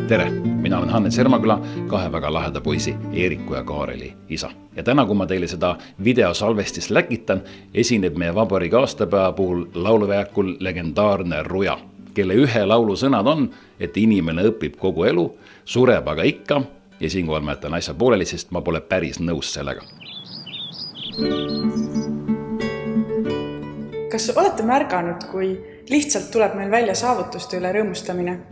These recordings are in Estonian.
Tere, mina olen Hannes Hermaküla, kahe väga laheda poisi Eeriku ja Kaareli isa. Ja täna, kui ma teile seda videosalvestist läkitan, esineb meie vabariigi aastapäeva puhul lauluväljakul legendaarne Ruja, kelle ühe laulu sõnad on, et inimene õpib kogu elu, sureb aga ikka, ja siinkohal ma jätan asja pooleli, sest ma pole päris nõus sellega. Kas olete märganud, kui lihtsalt tuleb meil välja saavutuste üle rõõmustamine?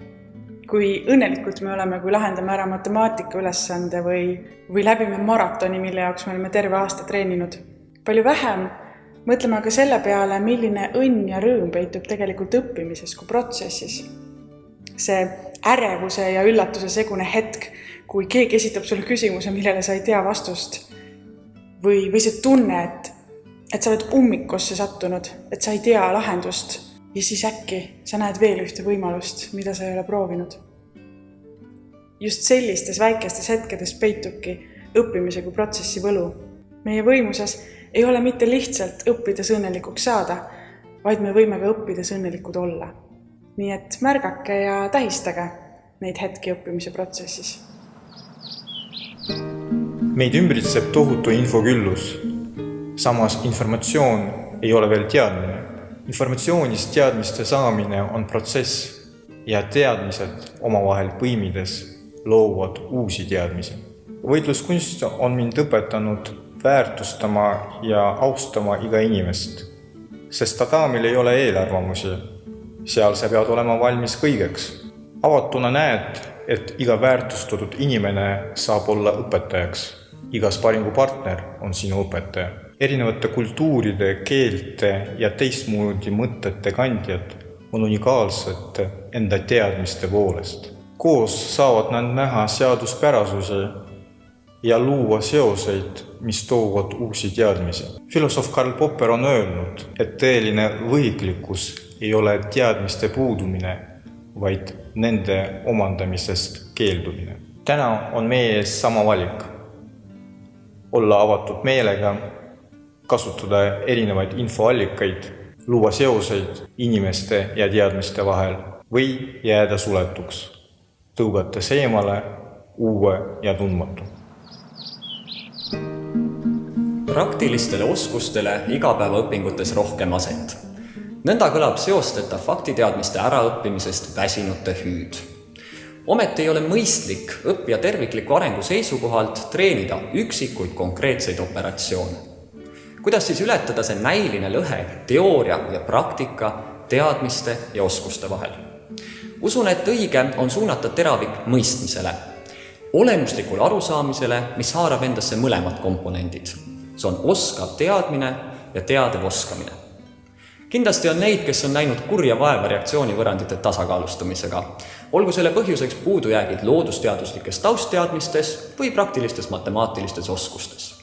Kui õnnelikult me oleme, kui lahendame ära matemaatika ülesande või läbime maratoni, mille jaoks me oleme terve aasta treeninud. Palju vähem mõtleme aga selle peale, milline õnn ja rõõm peitub tegelikult õppimises kui protsessis. See ärevuse ja üllatuse segune hetk, kui keegi esitab sulle küsimuse, millele sa ei tea vastust. Või see tunne, et sa oled ummikusse sattunud, et sa ei tea lahendust. Ja siis äkki sa näed veel ühte võimalust, mida sa ei ole proovinud. Just sellistes väikestes hetkedes peitubki õppimise kui protsessi võlu. Meie võimuses ei ole mitte lihtsalt õppides õnnelikuks saada, vaid me võime ka õppides õnnelikud olla. Nii et märgake ja tähistage neid hetki õppimise protsessis. Meid ümbritseb tohutu infoküllus. Samas informatsioon ei ole veel teadmine. Informatsioonist teadmiste saamine on protsess ja teadmised omavahel põimides loovad uusi teadmisi. Võitluskunst on mind õpetanud väärtustama ja austama iga inimest, sest tataamil ei ole eelarvamusi. Seal sa pead olema valmis kõigeks. Avatuna näed, et iga väärtustatud inimene saab olla õpetajaks. Iga sparingupartner on sinu õpetaja. Erinevate kultuuride, keelte ja teistmoodi mõtete kandjad on unikaalsed enda teadmiste poolest. Koos saavad nad näha seaduspärasusi ja luua seoseid, mis toovad uusi teadmisi. Filosoof Karl Popper on öelnud, et tõeline võiklikkus ei ole teadmiste puudumine, vaid nende omandamisest keeldumine. Täna on meie ees sama valik. Olla avatud meelega, kasutada erinevaid infoallikaid, luua seoseid inimeste ja teadmiste vahel või jääda suletuks, tõugates eemale uue ja tundmatu. Praktilistele oskustele igapäevaõpingutes rohkem aset. Nõnda kõlab seosteta faktiteadmiste äraõppimisest väsinute hüüd. Ometi ei ole mõistlik õppija tervikliku arengu seisukohalt treenida üksikuid konkreetseid operatsioone. Kuidas siis ületada see näiline lõhe teooria ja praktika, teadmiste ja oskuste vahel? Usun, et õige on suunata teravik mõistmisele, olemuslikule arusaamisele, mis haarab endasse mõlemad komponendid. See on oskav teadmine ja teadev oskamine. Kindlasti on neid, kes on näinud kurja vaeva reaktsioonivõrandite tasakaalustumisega, olgu selle põhjuseks puudujäägid loodusteaduslikes taustteadmistes või praktilistes matemaatilistes oskustes.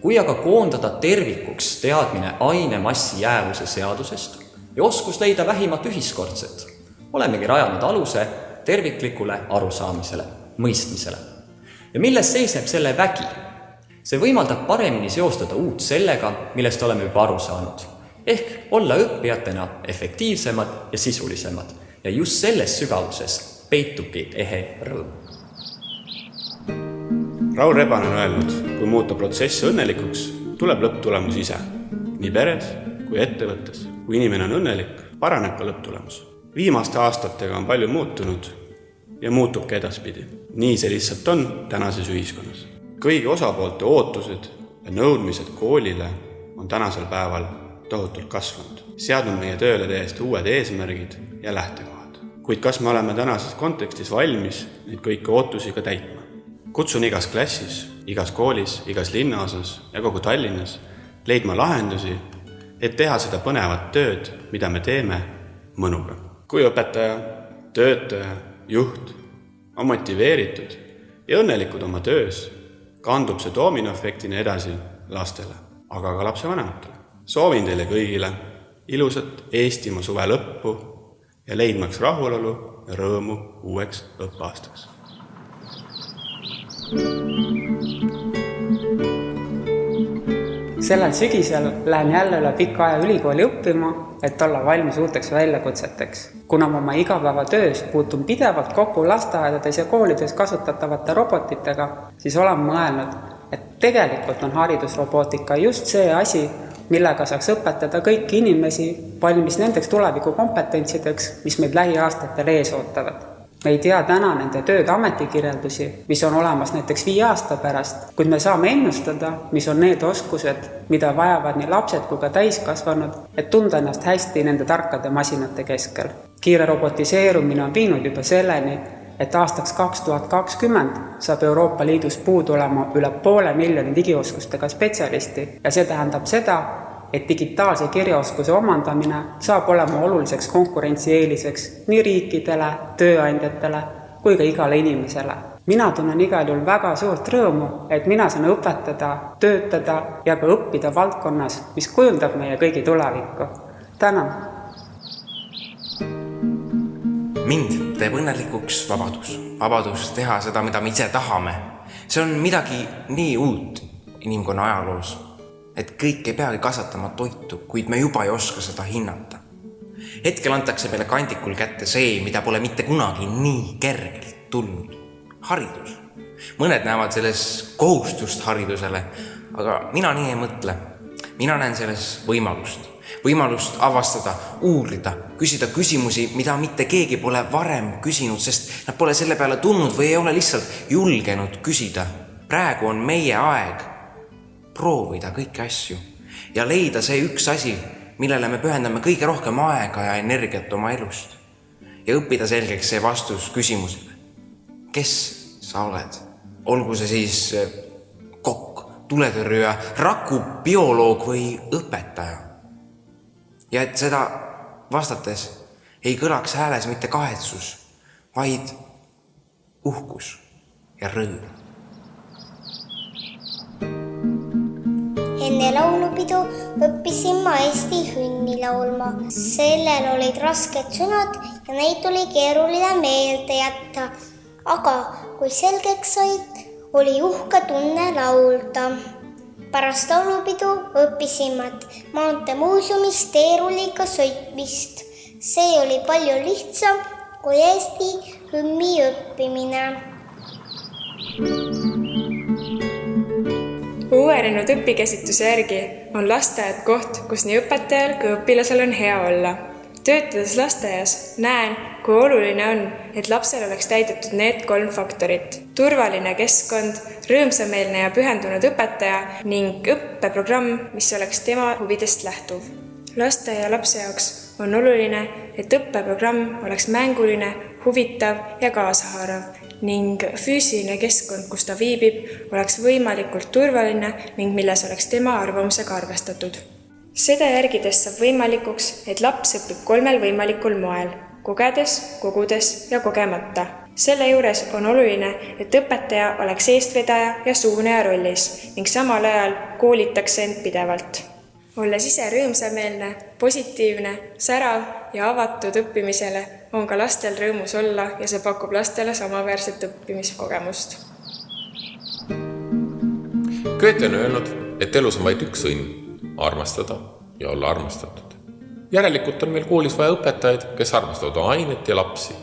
Kui aga koondada tervikuks teadmine ainemassi jäävuse seadusest ja oskus leida vähimat ühiskordset, olemegi rajanud aluse terviklikule arusaamisele, mõistmisele. Ja milles seisneb selle vägi? See võimaldab paremini seostada uut sellega, millest oleme juba aru saanud, ehk olla õppijatena efektiivsemad ja sisulisemad. Ja just selles sügavuses peitubki ehe rõõm. Raul Reban on öelnud, kui muuta protsess õnnelikuks, tuleb lõpptulemus ise. Nii peres kui ettevõttes. Kui inimene on õnnelik, paraneb ka lõpptulemus. Viimaste aastatega on palju muutunud ja muutub ka edaspidi. Nii see lihtsalt on tänases ühiskonnas. Kõigi osapoolte ootused ja nõudmised koolile on tänasel päeval tohutult kasvanud. Seadnud meie tööle täiesti uued eesmärgid ja lähtekohad. Kuid kas me oleme tänases kontekstis valmis neid kõiki ootusi ka täitma? Kutsun igas klassis, igas koolis, igas linnaosas ja kogu Tallinnas leidma lahendusi, et teha seda põnevat tööd, mida me teeme mõnuga. Kui õpetaja, töötaja, juht on motiveeritud ja õnnelikud oma töös, kandub see doominoefektina edasi lastele, aga ka lapsevanematele. Soovin teile kõigile ilusat Eestimaa suve lõppu ja leidmaks rahulolu ja rõõmu uueks õppeaastaks. Sellel sügisel lähen jälle üle pika aja ülikooli õppima, et olla valmis uuteks väljakutseteks. Kuna ma oma igapäevatöös puutun pidevalt kokku lasteaedades ja koolides kasutatavate robotitega, siis olen mõelnud, et tegelikult on haridusrobootika just see asi, millega saaks õpetada kõiki inimesi valmis nendeks tulevikukompetentsideks, mis meid lähiaastatel ees ootavad. Me ei tea täna nende tööd ametikirjeldusi, mis on olemas näiteks 5 aasta pärast, kuid me saame ennustada, mis on need oskused, mida vajavad nii lapsed kui ka täiskasvanud, et tunda ennast hästi nende tarkade masinate keskel. Kiire robotiseerumine on viinud juba selleni, et aastaks 2020 saab Euroopa Liidus puudu olema üle 500 000 digioskustega spetsialisti ja see tähendab seda, et digitaalse kirjaoskuse omandamine saab olema oluliseks konkurentsieeliseks nii riikidele, tööandjatele kui ka igale inimesele. Mina tunnen igal juhul väga suurt rõõmu, et mina saan õpetada, töötada ja ka õppida valdkonnas, mis kujundab meie kõigi tulevikku. Tänan! Mind teeb õnnelikuks vabadus. Vabadus teha seda, mida me ise tahame. See on midagi nii uut inimkonna ajaloos, et kõik ei peagi kasvatama toitu, kuid me juba ei oska seda hinnata. Hetkel antakse meile kandikul kätte see, mida pole mitte kunagi nii kergelt tulnud. Haridus. Mõned näevad selles kohustust haridusele, aga mina nii ei mõtle. Mina näen selles võimalust. Võimalust avastada, uurida, küsida küsimusi, mida mitte keegi pole varem küsinud, sest nad pole selle peale tulnud või ei ole lihtsalt julgenud küsida. Praegu on meie aeg proovida kõiki asju ja leida see üks asi, millele me pühendame kõige rohkem aega ja energiat oma elust. Ja õppida selgeks see vastus küsimusele. Kes sa oled? Olgu see siis kokk, tuletõrjuja, raku, bioloog või õpetaja. Ja et seda vastates ei kõlaks hääles mitte kahetsus, vaid uhkus ja rõõm. Enne laulupidu õppisin ma Eesti hümni laulma. Sellel olid rasked sõnad ja neid tuli keeruline meelde jätta. Aga kui selgeks said, oli uhke tunne laulda. Pärast laulupidu õppisin ma Maanteemuuseumis teeruliga sõitmist. See oli palju lihtsam kui Eesti hümni õppimine. Uuenenud õpikäsitluse järgi on lasteaed koht, kus nii õpetajal kui õpilasel on hea olla. Töötades lasteaias näen, kui oluline on, et lapsel oleks täidetud need 3 faktorit. Turvaline keskkond, rõõmsameelne ja pühendunud õpetaja ning õppeprogramm, mis oleks tema huvidest lähtuv. Lasteaia lapse jaoks on oluline, et õppeprogramm oleks mänguline, huvitav ja kaasahaarav ning füüsiline keskkond, kus ta viibib, oleks võimalikult turvaline ning milles oleks tema arvamusega arvestatud. Seda järgides saab võimalikuks, et laps õpib 3 võimalikul moel, kogedes, kogudes ja kogemata. Selle juures on oluline, et õpetaja oleks eestvedaja ja suunaja rollis ning samal ajal koolitakse end pidevalt. Olles ise rõõmsameelne, positiivne, särav ja avatud õppimisele, on ka lastel rõõmus olla ja see pakub lastele samaväärset õppimiskogemust. Goethe on öelnud, et elus on vaid üks õnn, armastada ja olla armastatud. Järelikult on meil koolis vaja õpetajaid, kes armastavad ainet ja lapsi.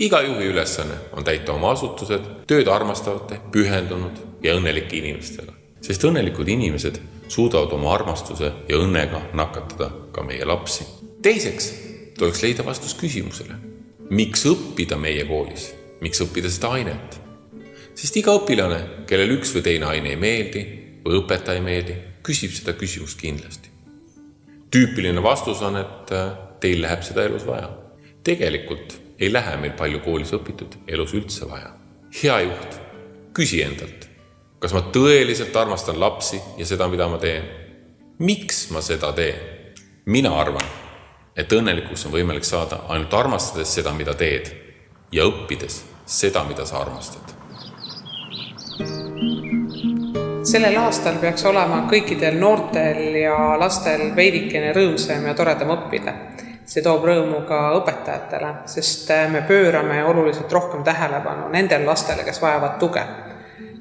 Iga juhi ülesanne on täita oma asutused tööd armastavate, pühendunud ja õnnelike inimestega. Sest õnnelikud inimesed suudavad oma armastuse ja õnnega nakatada ka meie lapsi. Teiseks tuleks leida vastus küsimusele. Miks õppida meie koolis? Miks õppida seda ainet? Sest iga õpilane, kellel üks või teine aine ei meeldi või õpetaja ei meeldi, küsib seda küsimust kindlasti. Tüüpiline vastus on, et teil läheb seda elus vaja. Tegelikult ei lähe meil palju koolis õpitud elus üldse vaja. Hea juht, küsi endalt, kas ma tõeliselt armastan lapsi ja seda, mida ma teen? Miks ma seda teen? Mina arvan, et õnnelikuks on võimalik saada ainult armastades seda, mida teed ja õppides seda, mida sa armastad. Sellel aastal peaks olema kõikidel noortel ja lastel veidikene rõõmsam ja toredam õppida. See toob rõõmu ka õpetajatele, sest me pöörame oluliselt rohkem tähelepanu nendel lastele, kes vajavad tuge.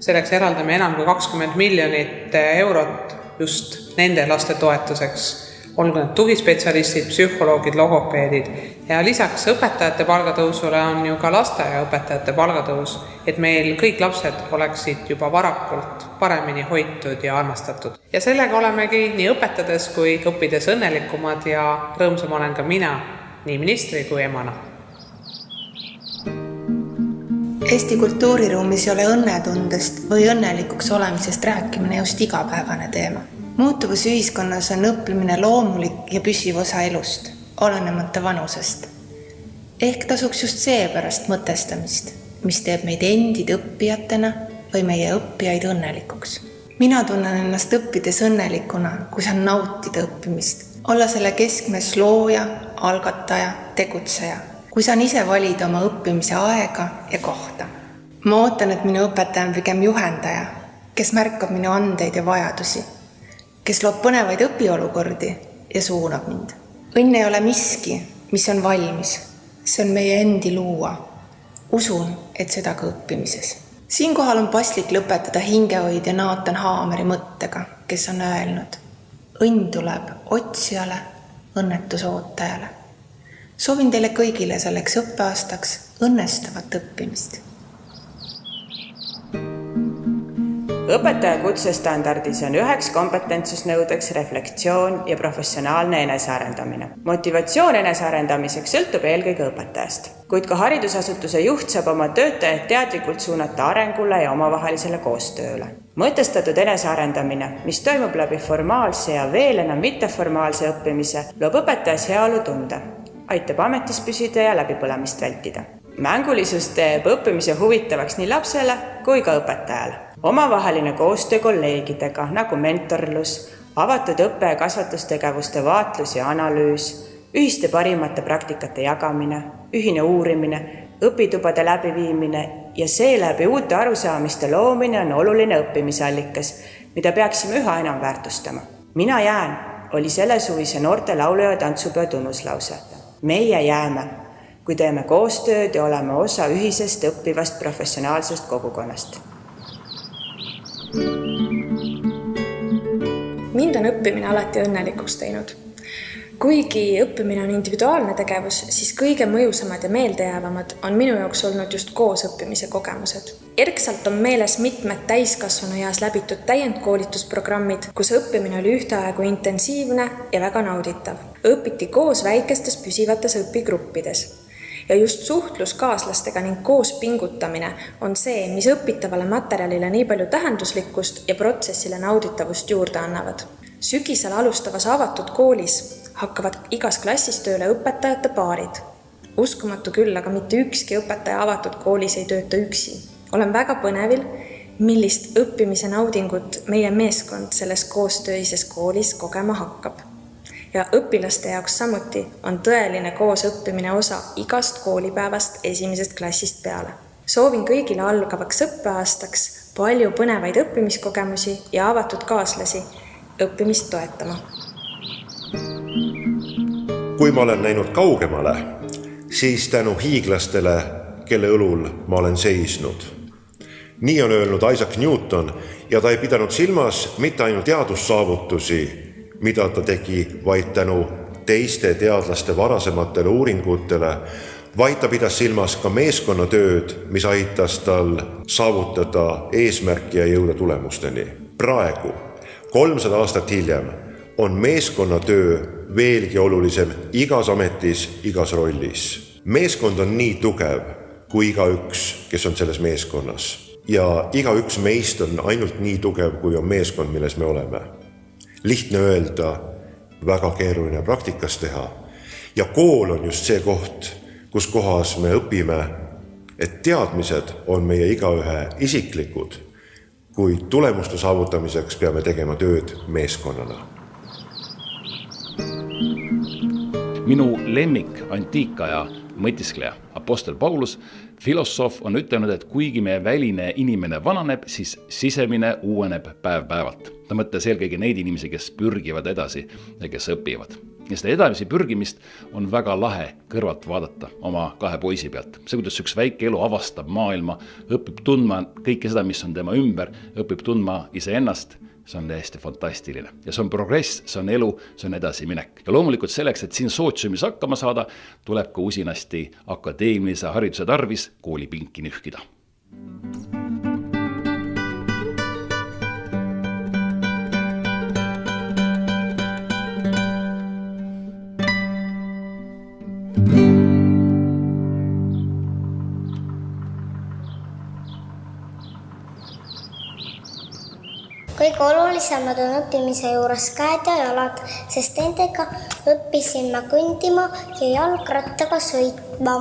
Selleks eraldame enam kui 20 miljonit eurot just nende laste toetuseks, olgu need tugispetsialistid, psühholoogid, logopeedid ja lisaks õpetajate palgatõusule on ju ka lasteaiaõpetajate palgatõus, et meil kõik lapsed oleksid juba varakult paremini hoitud ja armastatud. Ja sellega olemegi nii õpetades kui õppides õnnelikumad ja rõõmsam olen ka mina, nii ministri kui emana. Eesti kultuuriruumis ei ole õnnetundest või õnnelikuks olemisest rääkimine just igapäevane teema. Muutuvus ühiskonnas on õppimine loomulik ja püsiv osa elust, olenemata vanusest. Ehk tasuks just seepärast mõtestamist, mis teeb meid endid õppijatena või meie õppijaid õnnelikuks. Mina tunnen ennast õppides õnnelikuna, kui saan nautida õppimist, olla selle keskmes looja, algataja, tegutseja, kui saan ise valida oma õppimise aega ja kohta. Ma ootan, et minu õpetaja on pigem juhendaja, kes märkab minu andeid ja vajadusi, kes loob põnevaid õpiolukordi ja suunab mind. Õnn ei ole miski, mis on valmis. See on meie endi luua. Usun, et seda ka õppimises. Siinkohal on paslik lõpetada hingehoid ja Nathan Haameri mõttega, kes on öelnud: õnn tuleb otsijale, õnnetus ootajale. Soovin teile kõigile selleks õppeaastaks õnnestavat õppimist. Õpetaja kutsestandardis on üheks kompetentsusnõudeks reflektsioon ja professionaalne enesearendamine. Motivatsioon enesearendamiseks sõltub eelkõige õpetajast, kuid ka haridusasutuse juht saab oma töötajad teadlikult suunata arengule ja omavahelisele koostööle. Mõtestatud enesearendamine, mis toimub läbi formaalse ja veel enam mitteformaalse õppimise, loob õpetajas heaolu tunde, aitab ametis püsida ja läbipõlemist vältida. Mängulisus teeb õppimise huvitavaks nii lapsele kui ka õpetajale. Omavaheline koostöö kolleegidega, nagu mentorlus, avatud õppe- ja kasvatustegevuste vaatlus ja analüüs, ühiste parimate praktikate jagamine, ühine uurimine, õpitubade läbiviimine ja seeläbi uute arusaamiste loomine on oluline õppimisallikas, mida peaksime üha enam väärtustama. Mina jään oli sellesuvise noorte laulu- ja tantsupeo tunnuslause. Meie jääme, kui teeme koostööd ja oleme osa ühisest õppivast professionaalsest kogukonnast. Mind on õppimine alati õnnelikuks teinud. Kuigi õppimine on individuaalne tegevus, siis kõige mõjusamad ja meeldejäävamad on minu jaoks olnud just koos õppimise kogemused. Erksalt on meeles mitmed täiskasvanueas läbitud täiendkoolitusprogrammid, kus õppimine oli ühtaegu intensiivne ja väga nauditav. Õpiti koos väikestes püsivates õpigruppides. Ja just suhtluskaaslastega ning koos pingutamine on see, mis õpitavale materjalile nii palju tähenduslikkust ja protsessile nauditavust juurde annavad. Sügisel alustavas avatud koolis hakkavad igas klassis tööle õpetajate paarid. Uskumatu küll, aga mitte ükski õpetaja avatud koolis ei tööta üksi. Olen väga põnevil, millist õppimise naudingut meie meeskond selles koostöises koolis kogema hakkab. Ja õpilaste jaoks samuti on tõeline koos õppimine osa igast koolipäevast esimesest klassist peale. Soovin kõigile algavaks õppeaastaks palju põnevaid õppimiskogemusi ja avatud kaaslasi õppimist toetama. Kui ma olen näinud kaugemale, siis tänu hiiglastele, kelle õlul ma olen seisnud. Nii on öelnud Isaac Newton ja ta ei pidanud silmas mitte ainult teadussaavutusi, mida ta tegi vaid tänu teiste teadlaste varasematele uuringutele, vaid ta pidas silmas ka meeskonnatööd, mis aitas tal saavutada eesmärki ja jõuda tulemusteni. Praegu, 300 aastat hiljem, on meeskonnatöö veelgi olulisem igas ametis, igas rollis. Meeskond on nii tugev kui igaüks, kes on selles meeskonnas. Ja igaüks meist on ainult nii tugev, kui on meeskond, milles me oleme. Lihtne öelda, väga keeruline praktikas teha. Ja kool on just see koht, kus kohas me õpime, et teadmised on meie igaühe isiklikud, kuid tulemuste saavutamiseks peame tegema tööd meeskonnana. Minu lemmik antiikaja mõtiskleja, apostel Paulus, filosoof on ütelnud, et kuigi meie väline inimene vananeb, siis sisemine uueneb päev-päevalt. Ta mõtles eelkõige neid inimesi, kes pürgivad edasi ja kes õpivad. Ja seda edasi pürgimist on väga lahe kõrvalt vaadata oma 2 poisi pealt. See, kuidas üks väike elu avastab maailma, õpib tundma kõike seda, mis on tema ümber, õpib tundma iseennast, see on täiesti fantastiline ja see on progress, see on elu, see on edasiminek. Ja loomulikult selleks, et siin sootsiumis hakkama saada, tuleb ka usinasti akadeemilise hariduse tarvis koolipinki nühkida. Kõige olulisemad on õppimise juures käed ja jalad, sest nendega õppisin ma kõndima ja jalgrattaga sõitma.